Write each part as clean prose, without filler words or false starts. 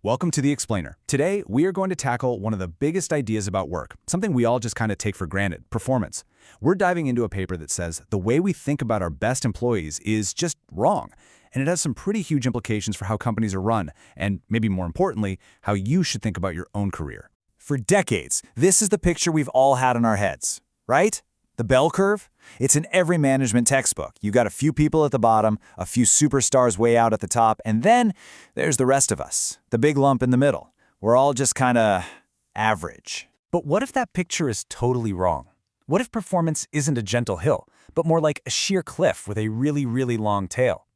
Welcome to The Explainer. Today, we are going to tackle one of the biggest ideas about work, something we all just kind of take for granted, performance. We're diving into a paper that says the way we think about our best employees is just wrong, and it has some pretty huge implications for how companies are run, and maybe more importantly, how you should think about your own career. For decades, this is the picture we've all had in our heads, right? The bell curve? It's in every management textbook. You've got a few people at the bottom, a few superstars way out at the top, and then there's the rest of us, the big lump in the middle. We're all just kind of average. But what if that picture is totally wrong? What if performance isn't a gentle hill, but more like a sheer cliff with a really long tail?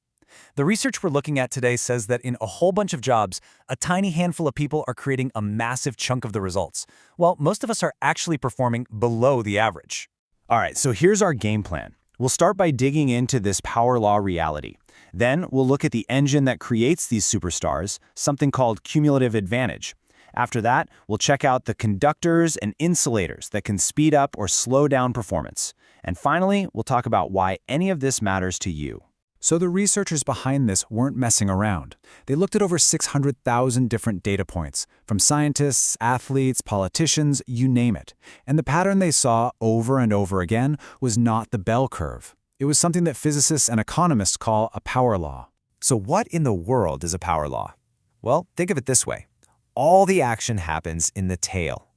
The research we're looking at today says that in a whole bunch of jobs, a tiny handful of people are creating a massive chunk of the results, while most of us are actually performing below the average. All right, so here's our game plan. We'll start by digging into this power law reality. Then we'll look at the engine that creates these superstars, something called cumulative advantage. After that, we'll check out the conductors and insulators that can speed up or slow down performance. And finally, we'll talk about why any of this matters to you. So the researchers behind this weren't messing around. They looked at over 600,000 different data points, from scientists, athletes, politicians, you name it. And the pattern they saw over and over again was not the bell curve. It was something that physicists and economists call a power law. So what in the world is a power law? Well, think of it this way. All the action happens in the tail.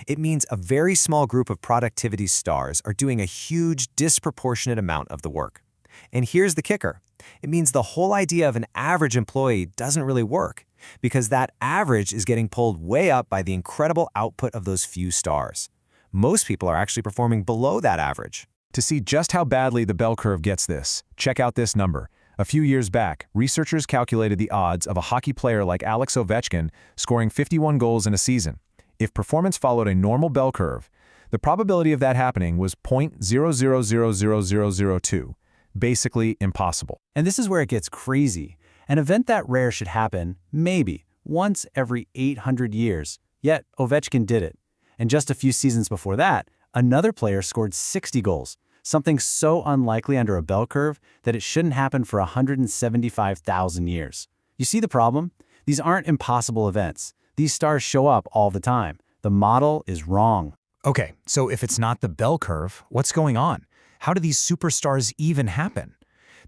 It means a very small group of productivity stars are doing a huge, disproportionate amount of the work. And here's the kicker. It means the whole idea of an average employee doesn't really work, because that average is getting pulled way up by the incredible output of those few stars. Most people are actually performing below that average. To see just how badly the bell curve gets this, check out this number. A few years back, researchers calculated the odds of a hockey player like Alex Ovechkin scoring 51 goals in a season. If performance followed a normal bell curve, the probability of that happening was 0.000002. Basically impossible. And this is where it gets crazy. An event that rare should happen, maybe, once every 800 years. Yet, Ovechkin did it. And just a few seasons before that, another player scored 60 goals, something so unlikely under a bell curve that it shouldn't happen for 175,000 years. You see the problem? These aren't impossible events. These stars show up all the time. The model is wrong. Okay, so if it's not the bell curve, what's going on? How do these superstars even happen?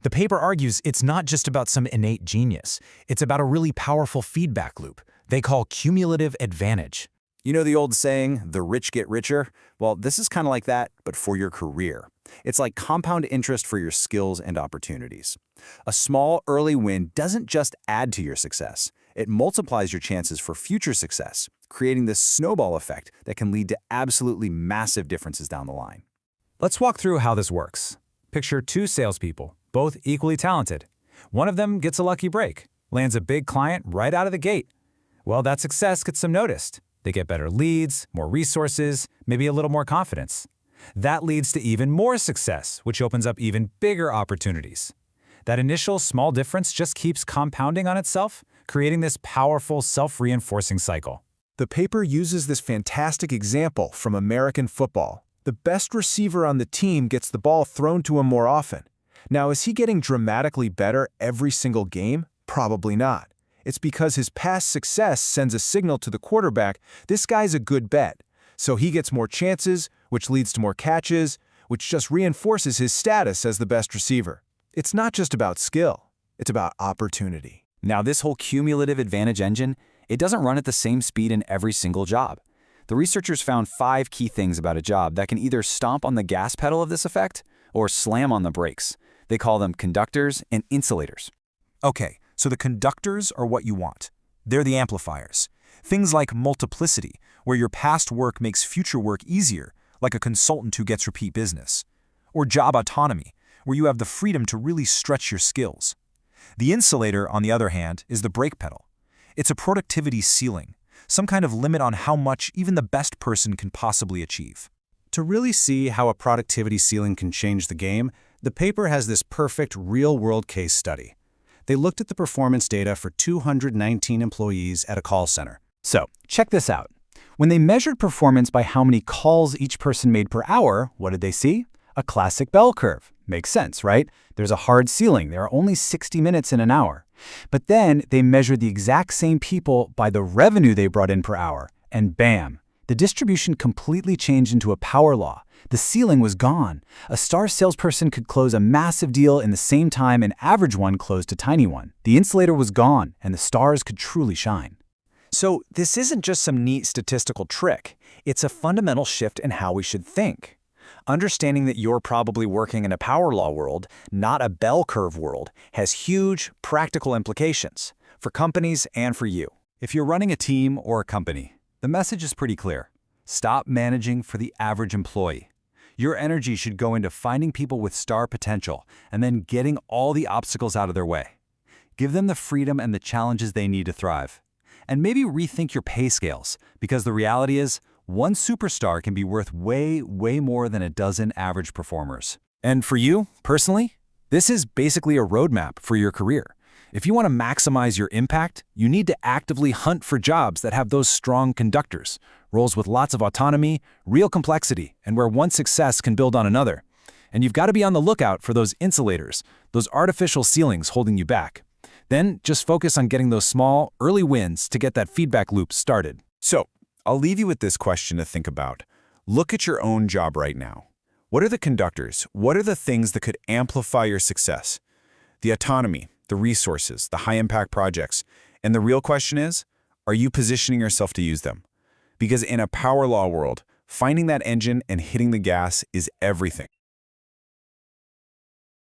The paper argues it's not just about some innate genius. It's about a really powerful feedback loop they call cumulative advantage. You know the old saying, the rich get richer? Well, this is kind of like that, but for your career. It's like compound interest for your skills and opportunities. A small early win doesn't just add to your success. It multiplies your chances for future success, creating this snowball effect that can lead to absolutely massive differences down the line. Let's walk through how this works. Picture two salespeople, both equally talented. One of them gets a lucky break, lands a big client right out of the gate. Well, that success gets them noticed. They get better leads, more resources, maybe a little more confidence. That leads to even more success, which opens up even bigger opportunities. That initial small difference just keeps compounding on itself, creating this powerful self-reinforcing cycle. The paper uses this fantastic example from American football. The best receiver on the team gets the ball thrown to him more often. Now, is he getting dramatically better every single game? Probably not. It's because his past success sends a signal to the quarterback, this guy's a good bet. So he gets more chances, which leads to more catches, which just reinforces his status as the best receiver. It's not just about skill, it's about opportunity. Now, this whole cumulative advantage engine, it doesn't run at the same speed in every single job. The researchers found 5 key things about a job that can either stomp on the gas pedal of this effect or slam on the brakes. They call them conductors and insulators. Okay, so the conductors are what you want. They're the amplifiers. Things like multiplicity, where your past work makes future work easier, like a consultant who gets repeat business. Or job autonomy, where you have the freedom to really stretch your skills. The insulator, on the other hand, is the brake pedal. It's a productivity ceiling, some kind of limit on how much even the best person can possibly achieve. To really see how a productivity ceiling can change the game, the paper has this perfect real-world case study. They looked at the performance data for 219 employees at a call center. So, check this out. When they measured performance by how many calls each person made per hour, what did they see? A classic bell curve. Makes sense, right? There's a hard ceiling. There are only 60 minutes in an hour. But then they measured the exact same people by the revenue they brought in per hour, and bam, the distribution completely changed into a power law. The ceiling was gone. A star salesperson could close a massive deal in the same time an average one closed a tiny one. The insulator was gone, and the stars could truly shine. So this isn't just some neat statistical trick. It's a fundamental shift in how we should think. Understanding that you're probably working in a power law world, not a bell curve world, has huge, practical implications for companies and for you. If you're running a team or a company, the message is pretty clear. Stop managing for the average employee. Your energy should go into finding people with star potential and then getting all the obstacles out of their way. Give them the freedom and the challenges they need to thrive. And maybe rethink your pay scales, because the reality is, one superstar can be worth way, way more than a dozen average performers. And for you, personally, this is basically a roadmap for your career. If you want to maximize your impact, you need to actively hunt for jobs that have those strong conductors, roles with lots of autonomy, real complexity, and where one success can build on another. And you've got to be on the lookout for those insulators, those artificial ceilings holding you back. Then just focus on getting those small, early wins to get that feedback loop started. So, I'll leave you with this question to think about. Look at your own job right now. What are the conductors? What are the things that could amplify your success? The autonomy, the resources, the high-impact projects. And the real question is, are you positioning yourself to use them? Because in a power law world, finding that engine and hitting the gas is everything.